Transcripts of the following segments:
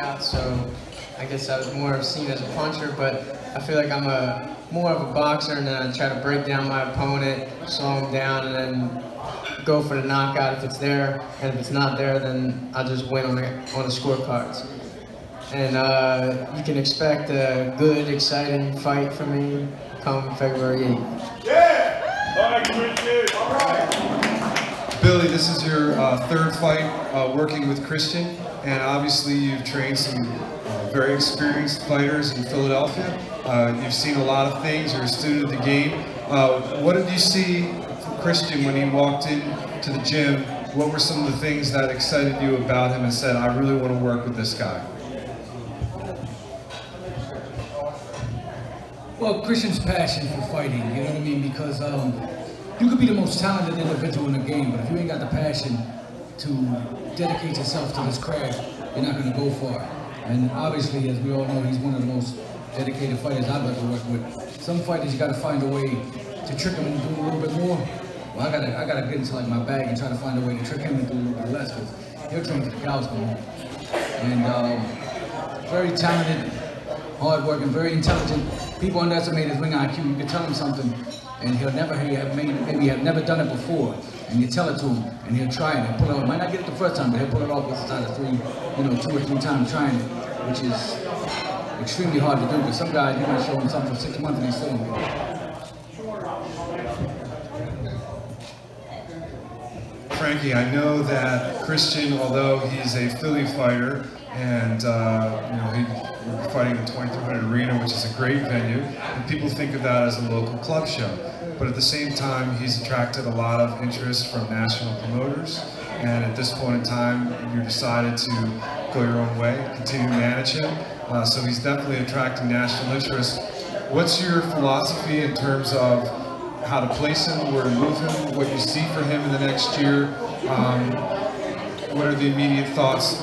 knockout, so I guess I was more seen as a puncher, but I feel like I'm more of a boxer, and then I try to break down my opponent, slow him down, and then go for the knockout if it's there, and if it's not there, then I'll just win on the scorecards. And you can expect a good, exciting fight from me come February 8th. Yeah! All right, Christian! All right! Billy, this is your third fight working with Christian, and obviously you've trained some very experienced fighters in Philadelphia. You've seen a lot of things, you're a student of the game. What did you see from Christian when he walked into the gym? What were some of the things that excited you about him and said, I really want to work with this guy? Well, Christian's passion for fighting, you know what I mean? Because you could be the most talented individual in the game, but if you ain't got the passion to dedicate yourself to this craft, you're not going to go far. And obviously, as we all know, he's one of the most dedicated fighters I've ever worked with. Some fighters, you got to find a way to trick them into doing a little bit more. Well, I gotta get into like my bag and try to find a way to trick him into a little bit less, because he'll train to the cows come home. And very talented, hard-working, very intelligent. People underestimate his ring IQ. You can tell him something, and he'll never maybe have never done it before, and you tell it to him, and he'll try it and pull it off. Might not get it the first time, but he'll pull it off inside of 2 or 3 times trying it, which is extremely hard to do. Because some guys, you might show them something for 6 months and they still don't get it. Frankie, I know that Christian, although he's a Philly fighter, and we're fighting in the 2300 Arena, which is a great venue, and people think of that as a local club show. But at the same time, he's attracted a lot of interest from national promoters, and at this point in time, you decided to go your own way, continue to manage him. So he's definitely attracting national interest. What's your philosophy in terms of how to place him, where to move him, what you see for him in the next year? What are the immediate thoughts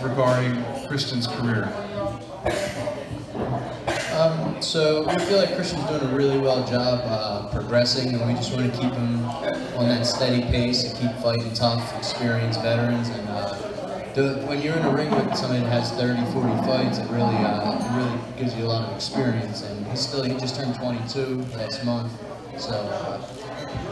regarding Christian's career? So we feel like Christian's doing a really well job progressing, and we just want to keep him on that steady pace and keep fighting tough, experienced veterans. And when you're in a ring with somebody that has 30, 40 fights, it really gives you a lot of experience. And he just turned 22 last month, so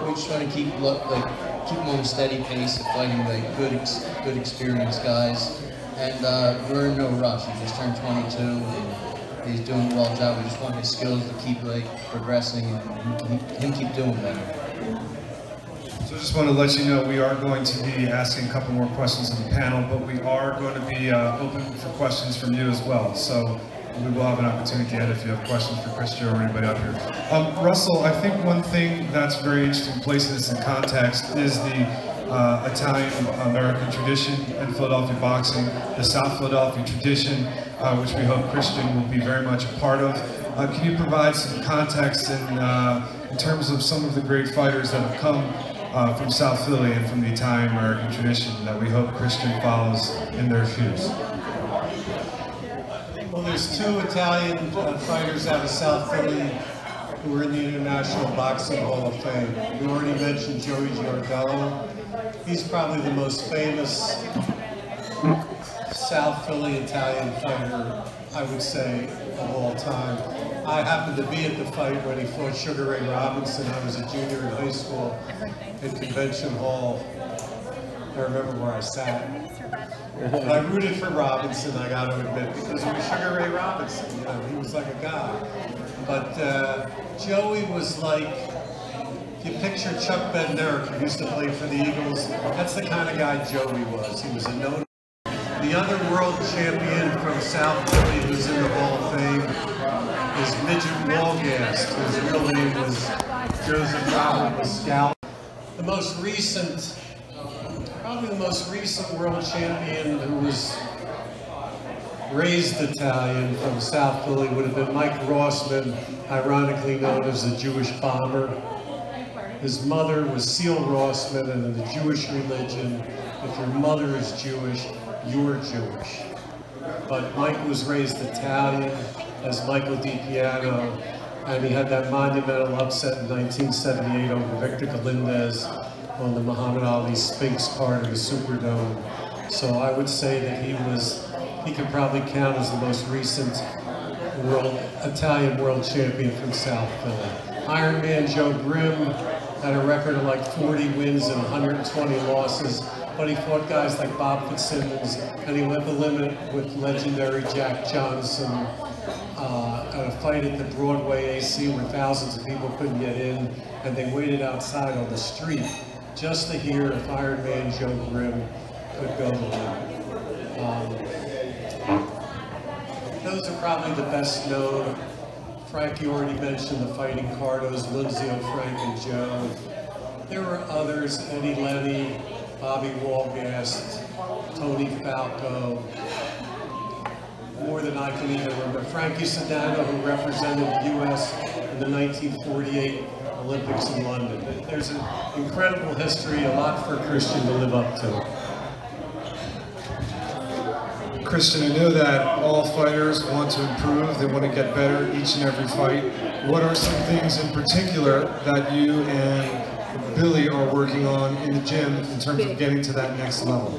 we just want to keep him on a steady pace of fighting like good experienced guys. And we're in no rush. He just turned 22. And he's doing a well job. We just want his skills to keep progressing and him keep doing better. So I just want to let you know we are going to be asking a couple more questions on the panel, but we are going to be open for questions from you as well. So we will have an opportunity to if you have questions for Christian or anybody up here. Russell, I think one thing that's very interesting, placing this in context, is the Italian-American tradition in Philadelphia boxing, the South Philadelphia tradition, which we hope Christian will be very much a part of. Can you provide some context in terms of some of the great fighters that have come from South Philly and from the Italian-American tradition that we hope Christian follows in their shoes? Well, there's 2 Italian fighters out of South Philly who are in the International Boxing Hall of Fame. We already mentioned Joey Giardello. He's probably the most famous South Philly Italian fighter, I would say, of all time. I happened to be at the fight when he fought Sugar Ray Robinson. I was a junior in high school at Convention Hall. I remember where I sat. But I rooted for Robinson, I got to admit, because it was Sugar Ray Robinson. You know, he was like a god. But Joey was like, if you picture Chuck Bednarik, who used to play for the Eagles, that's the kind of guy Joey was. He was a no. The other world champion from South Philly who's in the Hall of Fame is Midget Walgast, whose real name was Joseph Robert Pascal. The most recent, probably the most recent world champion who was raised Italian from South Philly would have been Mike Rossman, ironically known as the Jewish bomber. His mother was Seal Rossman, and in the Jewish religion, if your mother is Jewish, you're Jewish. But Mike was raised Italian as Michael DiPiano, and he had that monumental upset in 1978 over Victor Galindez on the Muhammad Ali Sphinx card of the Superdome. So I would say that he was he could probably count as the most recent Italian world champion from South Philly. Iron Man Joe Grimm had a record of like 40 wins and 120 losses, but he fought guys like Bob Fitzsimmons, and he went the limit with legendary Jack Johnson at a fight at the Broadway AC where thousands of people couldn't get in, and they waited outside on the street just to hear if Iron Man Joe Grimm could go the limit. Those are probably the best known. Frank, you already mentioned the Fighting Cartos, Lunzio, Frank, and Joe. There were others, Eddie Lenny, Bobby Walgast, Tony Falco, more than I can even remember. Frankie Sedano, who represented the U.S. in the 1948 Olympics in London. There's an incredible history, a lot for Christian to live up to. Christian, I know that all fighters want to improve, they want to get better each and every fight. What are some things in particular that you and Billy are working on in the gym in terms of getting to that next level?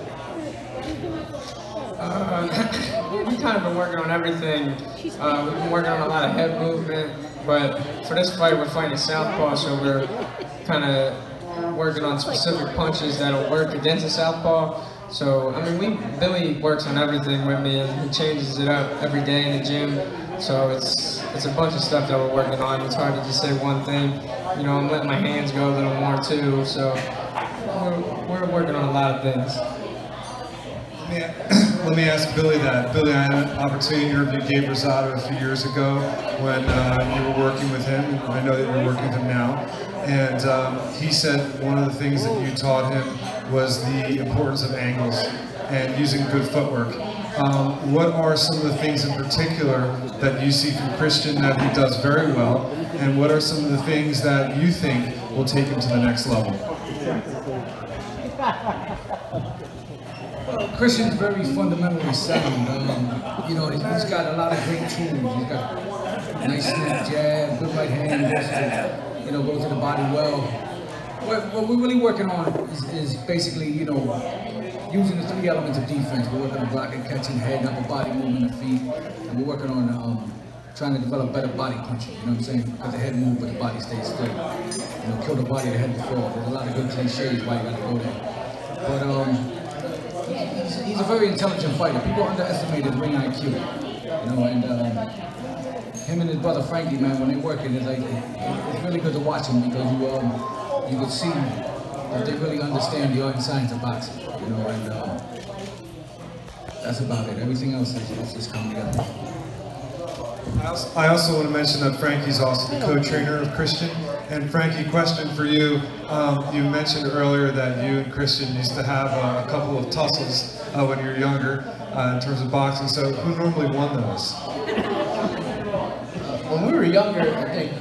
We've kind of been working on everything. We've been working on a lot of head movement, but for this fight we're fighting southpaw, so we're kind of working on specific punches that'll work against a southpaw. So, I mean, Billy works on everything with me, and he changes it up every day in the gym. So it's a bunch of stuff that we're working on. It's hard to just say one thing. You know, I'm letting my hands go a little more too. So we're working on a lot of things. Let me ask Billy that. Billy, I had an opportunity to interview Gabe Rosado a few years ago when you were working with him. I know that you're working with him now. And he said one of the things that you taught him was the importance of angles and using good footwork. What are some of the things in particular that you see from Christian that he does very well, and what are some of the things that you think will take him to the next level? Well, Christian's very fundamentally sound. You know, he's got a lot of great tools. He's got nice snap jab, good right hand, just to, you know, go to the body well. What we're really working on is basically, you know, using the three elements of defense. We're working on blocking, catching, head, upper body, moving the feet, and we're working on trying to develop better body punching. You know what I'm saying? Because the head moves, but the body stays still. You know, kill the body, the head will fall. There's a lot of good cliches why you gotta go there. But he's a very intelligent fighter. People underestimate his ring IQ. You know, and him and his brother Frankie, man, when they work it, it's really good to watch him because you can see that they really understand the art and science of boxing, you know, and that's about it. Everything else is just coming together. I also want to mention that Frankie's also the co-trainer of Christian. And Frankie, question for you. You mentioned earlier that you and Christian used to have a couple of tussles when you were younger in terms of boxing. So who normally won those? When we were younger, I think,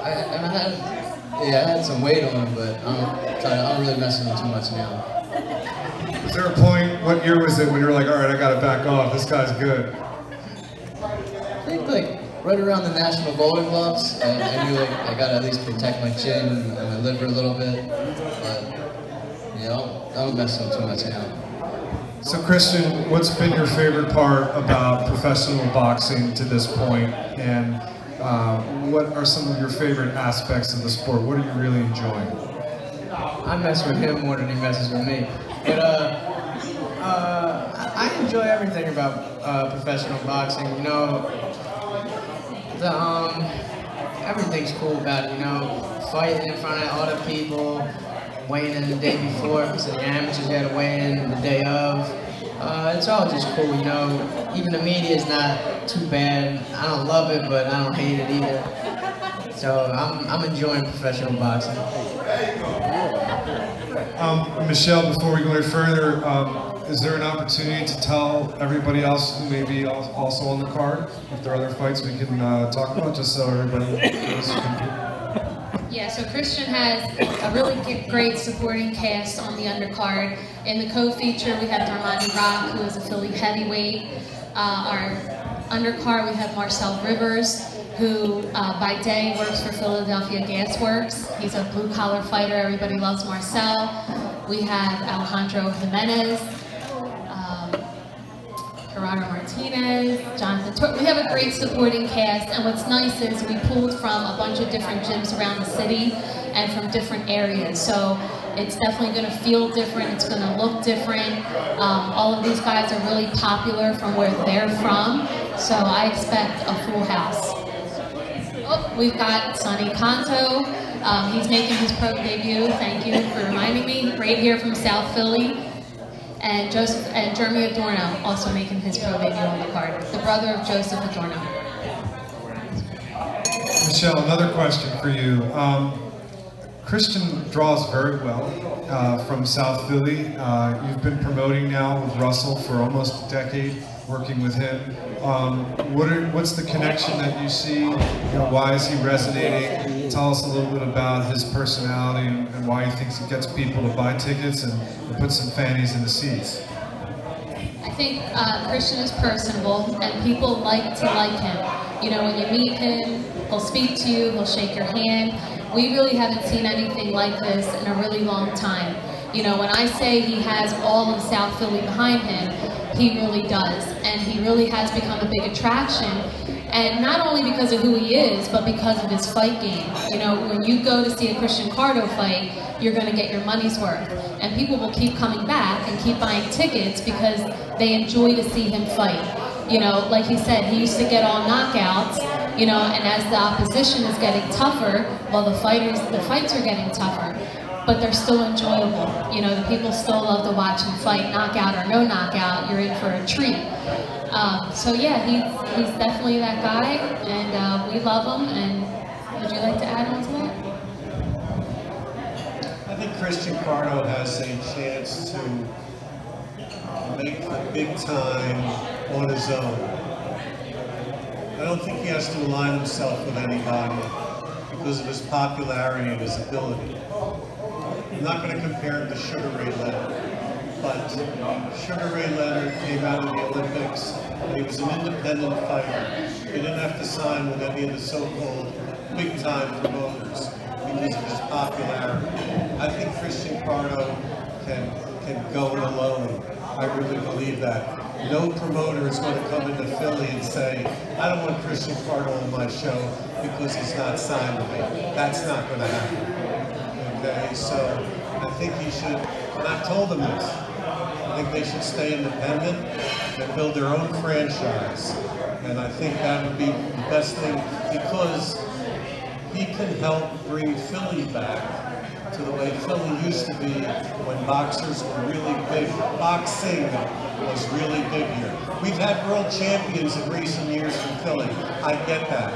I had some weight on him, but I'm really messing with him too much now. Was there a point, what year was it when you were like, all right, I gotta back off, this guy's good? I think like right around the National Golden Gloves, I knew like I gotta at least protect my chin and my liver a little bit, but you know, I don't mess with him too much now. So Christian, what's been your favorite part about professional boxing to this point, and what are some of your favorite aspects of the sport? What are you really enjoying? I mess with him more than he messes with me. But I enjoy everything about professional boxing. You know, everything's cool about it. You know, fighting in front of other people, weighing in the day before, because the amateurs got to weigh in the day of. It's all just cool, you know. Even the media is not too bad. I don't love it, but I don't hate it either. So I'm enjoying professional boxing. Michelle, before we go any further, is there an opportunity to tell everybody else who may be also on the card, if there are other fights we can talk about, just so everybody knows? Yeah, so Christian has a really great supporting cast on the undercard. In the co-feature, we have Darmani Rock, who is a Philly heavyweight. Our undercard, we have Marcel Rivers, who by day works for Philadelphia Gas Works. He's a blue-collar fighter. Everybody loves Marcel. We have Alejandro Jimenez, Gerardo Martinez, Jonathan. We have a great supporting cast, and what's nice is we pulled from a bunch of different gyms around the city and from different areas. So it's definitely going to feel different. It's going to look different. All of these guys are really popular from where they're from, so I expect a full house. Oh, we've got Sonny Carto. He's making his pro debut. Thank you for reminding me. Right here from South Philly. And Jeremy Adorno also making his pro debut on the card. The brother of Joseph Adorno. Michelle, another question for you. Christian draws very well from South Philly. You've been promoting now with Russell for almost a decade, working with him. What's the connection that you see? You know, why is he resonating? Tell us a little bit about his personality and why he thinks he gets people to buy tickets and put some fannies in the seats. I think Christian is personable, and people like to like him. You know, when you meet him, he'll speak to you, he'll shake your hand. We really haven't seen anything like this in a really long time. You know, when I say he has all of South Philly behind him, he really does. And he really has become a big attraction. And not only because of who he is, but because of his fight game. You know, when you go to see a Christian Carto fight, you're going to get your money's worth. And people will keep coming back and keep buying tickets because they enjoy to see him fight. You know, like he said, he used to get all knockouts, you know, and as the opposition is getting tougher, well, the fights are getting tougher, but they're still enjoyable. You know, the people still love to watch him fight, knockout or no knockout, you're in for a treat. So yeah, he's definitely that guy, and we love him. And would you like to add on to that? I think Christian Carto has a chance to make the big time on his own. I don't think he has to align himself with anybody because of his popularity and his ability. I'm not going to compare him to Sugar Ray Leonard, but Sugar Ray Leonard came out of the Olympics and he was an independent fighter. He didn't have to sign with any of the so-called big-time promoters because of his popularity. I think Christian Carto can go it alone. I really believe that. No promoter is going to come into Philly and say, I don't want Christian Carto on my show because he's not signed with me. That's not going to happen. Okay, so I think he should, and I've told them this, I think they should stay independent and build their own franchise. And I think that would be the best thing because he can help bring Philly back to the way Philly used to be when boxers were really big. Boxing was really big here. We've had world champions in recent years from Philly. I get that.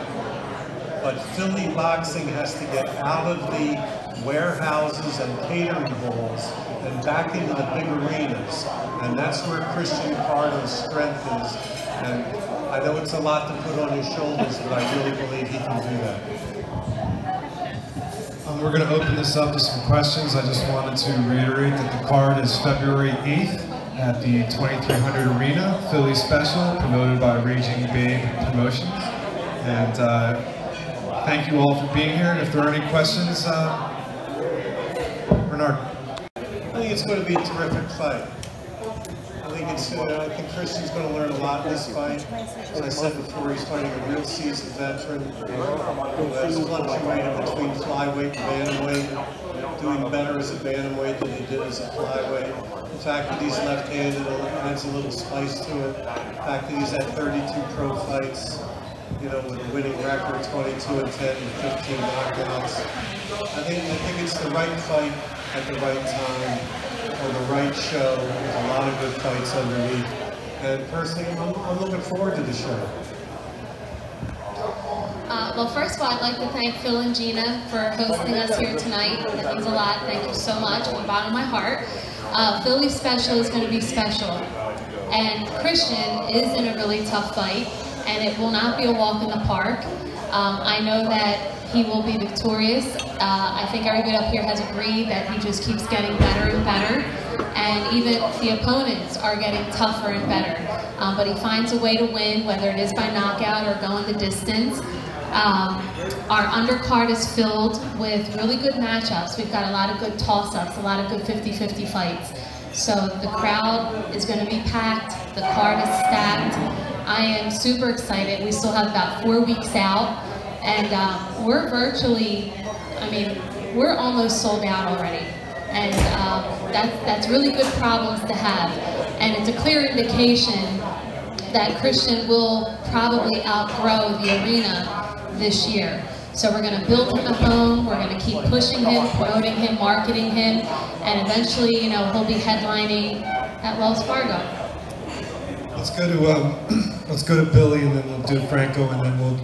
But Philly boxing has to get out of the warehouses and catering halls and back into the big arenas. And that's where Christian Carto's strength is. And I know it's a lot to put on his shoulders, but I really believe he can do that. We're going to open this up to some questions. I just wanted to reiterate that the card is February 8th at the 2300 Arena, Philly Special, promoted by Raging Babe Promotions. And thank you all for being here. And if there are any questions, Bernard. I think it's going to be a terrific fight. I think Christian's going to learn a lot in this fight. As I said before, he's fighting a real seasoned veteran who has fluctuated between flyweight and bantamweight, doing better as a bantamweight than he did as a flyweight. The fact that he's left-handed adds a little spice to it. The fact that he's had 32 pro fights, you know, with a winning record, 22 and 10 and 15 knockouts. I think it's the right fight at the right time, on the right show, with a lot of good fights underneath. And personally, I'm looking forward to the show. Well, first of all, I'd like to thank Phil and Gina for hosting us here tonight. That means a lot. Thank you so much from the bottom of my heart. Philly Special is going to be special. And Christian is in a really tough fight, and it will not be a walk in the park. I know that he will be victorious. I think everybody up here has agreed that he just keeps getting better and better. And even the opponents are getting tougher and better. But he finds a way to win, whether it is by knockout or going the distance. Our undercard is filled with really good matchups. We've got a lot of good toss-ups, a lot of good 50-50 fights. So the crowd is going to be packed. The card is stacked. I am super excited. We still have about 4 weeks out, and we're virtually, I mean, we're almost sold out already. And that's really good problems to have. And it's a clear indication that Christian will probably outgrow the arena this year. So we're going to build him a home, we're going to keep pushing him, promoting him, marketing him, and eventually, you know, he'll be headlining at Wells Fargo. Let's go to Billy, and then we'll do Franco, and then we'll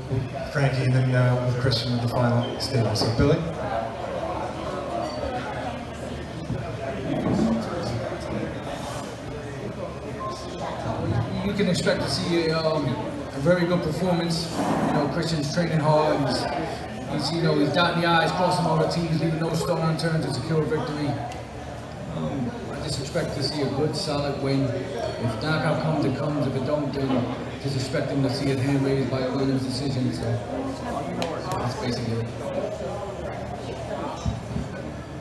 Frankie, and then with Christian with the final statement. So Billy. You can expect to see a very good performance. You know, Christian's training hard. He's you know, he's dotting the I's, crossing all the T's, leaving no stone unturned to secure victory. I just expect to see a good, solid win. If knockout comes, it comes. If it don't, then just expecting to see it hand raised by a winner's decision. So that's basically it.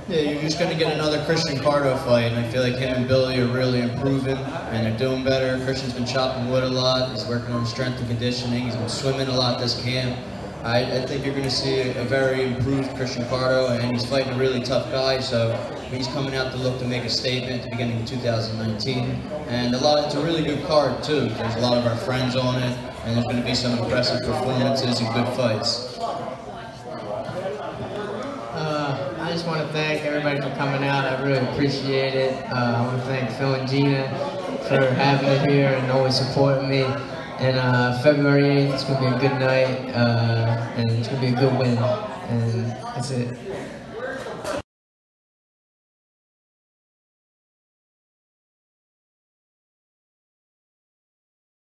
Yeah, you're just going to get another Christian Carto fight, and I feel like him and Billy are really improving, and they're doing better. Christian's been chopping wood a lot. He's working on strength and conditioning. He's been swimming a lot this camp. I think you're going to see a very improved Christian Carto, and he's fighting a really tough guy, so he's coming out to look to make a statement at the beginning of 2019. And it's a really good card, too. There's a lot of our friends on it, and there's going to be some impressive performances and good fights. I just want to thank everybody for coming out. I really appreciate it. I want to thank Phil and Gina for having me here and always supporting me. And February 8th, it's going to be a good night, and it's going to be a good win. And that's it.